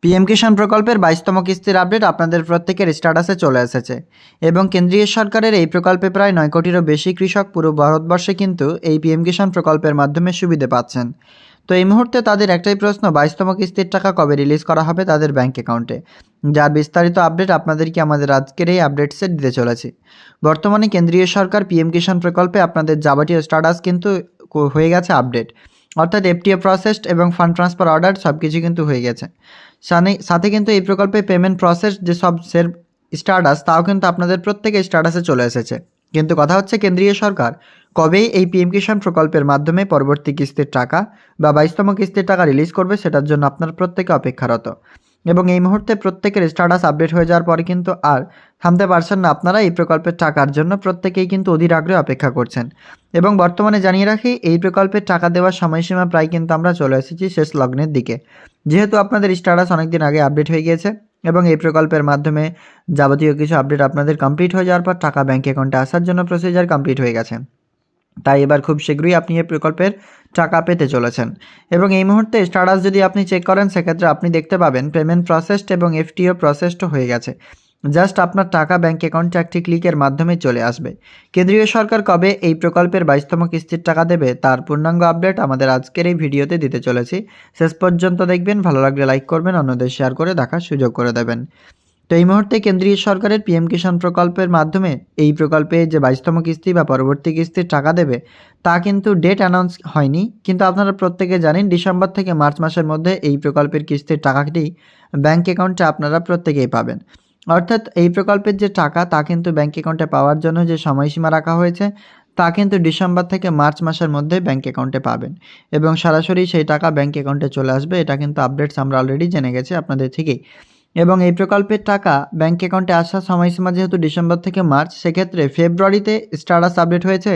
PM কিষাণ প্রকল্পের 22তম কিস্তির update আপনাদের প্রত্যেকের স্ট্যাটাসে চলে এসেছে এবং কেন্দ্রীয় সরকারের এই প্রকল্পে প্রায় 9 কোটিরও বেশি কৃষক পুরো ভারতবর্ষে কিন্তু এই পিএম কিষাণ প্রকল্পের মাধ্যমে সুবিধা পাচ্ছেন। তো এই মুহূর্তে তাদের একটাই প্রশ্ন, 22তম কিস্তির টাকা কবে রিলিজ করা হবে তাদের ব্যাঙ্ক অ্যাকাউন্টে, যার বিস্তারিত আপডেট আপনাদেরকে আমাদের আজকের এই আপডেটসে দিতে চলেছি। বর্তমানে কেন্দ্রীয় সরকার পিএম কিষাণ প্রকল্পে আপনাদের যাবতীয় স্ট্যাটাস কিন্তু হয়ে গেছে আপডেট, অর্থাৎ এফটিএ প্রসেসড এবং ফান্ড ট্রান্সফার অর্ডার সব কিছু কিন্তু হয়ে গেছে। সাথে কিন্তু এই প্রকল্পে পেমেন্ট প্রসেস যে সব স্ট্যাটাস তাও কিন্তু আপনাদের প্রত্যেকের স্ট্যাটাসে চলে এসেছে। কিন্তু কথা হচ্ছে কেন্দ্রীয় সরকার কবেই এই পিএম কিষাণ প্রকল্পের মাধ্যমে পরবর্তী কিস্তির টাকা বা 22তম কিস্তির টাকা রিলিজ করবে, সেটার জন্য আপনারা প্রত্যেকে অপেক্ষারত। এবং এই মুহূর্তে প্রত্যেকের স্ট্যাটাস আপডেট হয়ে যাওয়ার পরে কিন্তু আর থামতে পারছেন না আপনারা এই প্রকল্পের টাকার জন্য, প্রত্যেকেই কিন্তু অধীর আগ্রহে অপেক্ষা করছেন। এবং বর্তমানে জানিয়ে রাখি, এই প্রকল্পের টাকা দেওয়ার সময়সীমা প্রায় কিন্তু আমরা চলে এসেছি শেষ লগ্নের দিকে, যেহেতু আপনাদের স্ট্যাটাস অনেকদিন আগে আপডেট হয়ে গিয়েছে এবং এই প্রকল্পের মাধ্যমে যাবতীয় কিছু আপডেট আপনাদের কমপ্লিট হয়ে যাওয়ার পর টাকা ব্যাঙ্ক অ্যাকাউন্টে আসার জন্য প্রসিজার কমপ্লিট হয়ে গেছে। তাই এবার খুব শীঘ্রই আপনি এই প্রকল্পের টাকা পেতে চলেছেন। এবং এই মুহূর্তে স্ট্যাটাস যদি আপনি চেক করেন, সেক্ষেত্রে আপনি দেখতে পাবেন পেমেন্ট প্রসেসড এবং এফটিও প্রসেসড হয়ে গেছে। জাস্ট আপনার টাকা ব্যাঙ্ক অ্যাকাউন্টে একটি ক্লিকের মাধ্যমে চলে আসবে। কেন্দ্রীয় সরকার কবে এই প্রকল্পের 22তম কিস্তির টাকা দেবে তার পূর্ণাঙ্গ আপডেট আমাদের আজকের এই ভিডিওতে দিতে চলেছি। শেষ পর্যন্ত দেখবেন, ভালো লাগলে লাইক করবেন, অন্যদের শেয়ার করে দেখার সুযোগ করে দেবেন। তো এই মুহূর্তে কেন্দ্রীয় সরকারের পিএম কিষাণ প্রকল্পের মাধ্যমে এই প্রকল্পে যে 22তম কিস্তি বা পরবর্তী কিস্তির টাকা দেবে তা কিন্তু ডেট অ্যানাউন্স হয়নি, কিন্তু আপনারা প্রত্যেকে জানেন ডিসেম্বর থেকে মার্চ মাসের মধ্যে এই প্রকল্পের কিস্তির টাকাটি ব্যাঙ্ক অ্যাকাউন্টে আপনারা প্রত্যেকেই পাবেন। অর্থাৎ এই প্রকল্পের যে টাকা তা কিন্তু ব্যাঙ্ক অ্যাকাউন্টে পাওয়ার জন্য যে সময়সীমা রাখা হয়েছে তা কিন্তু ডিসেম্বর থেকে মার্চ মাসের মধ্যে ব্যাঙ্ক অ্যাকাউন্টে পাবেন এবং সরাসরি সেই টাকা ব্যাঙ্ক অ্যাকাউন্টে চলে আসবে। এটা কিন্তু আপডেটস আমরা অলরেডি জেনে গেছি আপনাদের থেকেই। এবং এই প্রকল্পের টাকা ব্যাঙ্ক অ্যাকাউন্টে আসার সময়সীমা যেহেতু ডিসেম্বর থেকে মার্চ, সেক্ষেত্রে ফেব্রুয়ারিতে স্ট্যাটাস আপডেট হয়েছে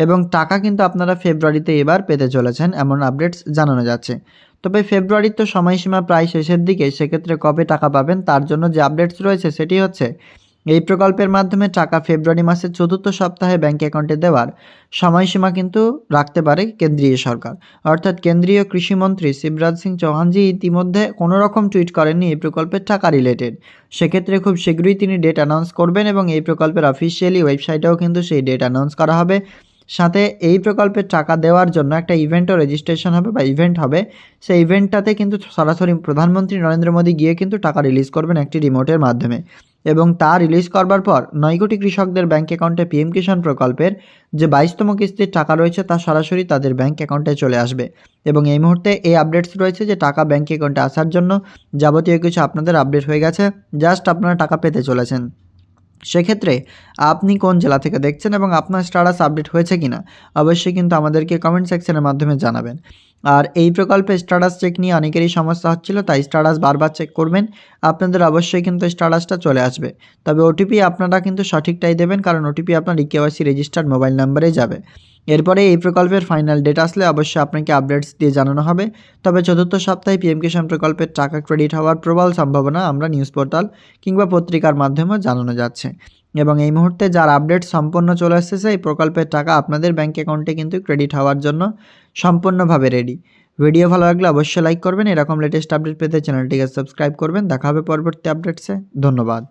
এবং টাকা কিন্তু আপনারা ফেব্রুয়ারিতে এবার পেতে চলেছেন, এমন আপডেটস জানানো যাচ্ছে। তবে ফেব্রুয়ারির তো সময়সীমা প্রায় শেষের দিকে, সেক্ষেত্রে কবে টাকা পাবেন তার জন্য যে আপডেটস রয়েছে সেটি হচ্ছে এই প্রকল্পের মাধ্যমে টাকা ফেব্রুয়ারি মাসের 4র্থ সপ্তাহে ব্যাঙ্ক অ্যাকাউন্টে দেওয়ার সময়সীমা কিন্তু রাখতে পারে কেন্দ্রীয় সরকার। অর্থাৎ কেন্দ্রীয় কৃষিমন্ত্রী শিবরাজ সিং চৌহানজি ইতিমধ্যে কোনো রকম টুইট করেননি এই প্রকল্পের টাকা রিলেটেড। সেক্ষেত্রে খুব শীঘ্রই তিনি ডেট অ্যানাউন্স করবেন এবং এই প্রকল্পের অফিসিয়ালি ওয়েবসাইটেও কিন্তু সেই ডেট অ্যানাউন্স করা হবে। সাথে এই প্রকল্পের টাকা দেওয়ার জন্য একটা ইভেন্টও রেজিস্ট্রেশন হবে বা ইভেন্ট হবে। সেই ইভেন্টটাতে কিন্তু সরাসরি প্রধানমন্ত্রী নরেন্দ্র মোদী গিয়ে কিন্তু টাকা রিলিজ করবেন একটি রিমোটের মাধ্যমে এবং তা রিলিজ করবার পর 9 কোটি কৃষকদের ব্যাঙ্ক অ্যাকাউন্টে পিএম কিষাণ প্রকল্পের যে 22তম কিস্তির টাকা রয়েছে তা সরাসরি তাদের ব্যাঙ্ক অ্যাকাউন্টে চলে আসবে। এবং এই মুহূর্তে এই আপডেটস রয়েছে যে টাকা ব্যাঙ্ক অ্যাকাউন্টে আসার জন্য যাবতীয় কিছু আপনাদের আপডেট হয়ে গেছে, জাস্ট আপনারা টাকা পেতে চলেছেন। সেক্ষেত্রে আপনি কোন জেলা থেকে দেখছেন এবং আপনার স্ট্যাটাস আপডেট হয়েছে কিনা অবশ্যই কিন্তু আমাদেরকে কমেন্ট সেকশনের মাধ্যমে জানাবেন। আর এই প্রকল্পে স্ট্যাটাস চেক নিয়ে অনেকেরই সমস্যা হচ্ছিল, তাই স্ট্যাটাস বারবার চেক করবেন, আপনাদের অবশ্যই কিন্তু স্ট্যাটাসটা চলে আসবে। তবে ওটিপি আপনারা কিন্তু সঠিকটাই দেবেন, কারণ ওটিপি আপনার ইকেওয়াইসি রেজিস্টার্ড মোবাইল নাম্বারে যাবে। এরপরে এই প্রকল্পের ফাইনাল ডেট আসলে অবশ্যই আপনাকে আপডেটস দিয়ে জানানো হবে। তবে 4র্থ সপ্তাহে পিএম কিষাণ প্রকল্পের টাকা ক্রেডিট হওয়ার প্রবল সম্ভাবনা আমরা নিউজ পোর্টাল কিংবা পত্রিকার মাধ্যমেও জানানো যাচ্ছে। এবং এই মুহূর্তে যার আপডেট সম্পূর্ণ চলে এসেছে, এই প্রকল্পের টাকা আপনাদের ব্যাঙ্ক অ্যাকাউন্টে কিন্তু ক্রেডিট হওয়ার জন্য সম্পূর্ণভাবে রেডি। ভিডিও ভালো লাগলে অবশ্যই লাইক করবেন, এরকম লেটেস্ট আপডেট পেতে চ্যানেলটিকে সাবস্ক্রাইব করবেন। দেখা হবে পরবর্তী আপডেটসে। ধন্যবাদ।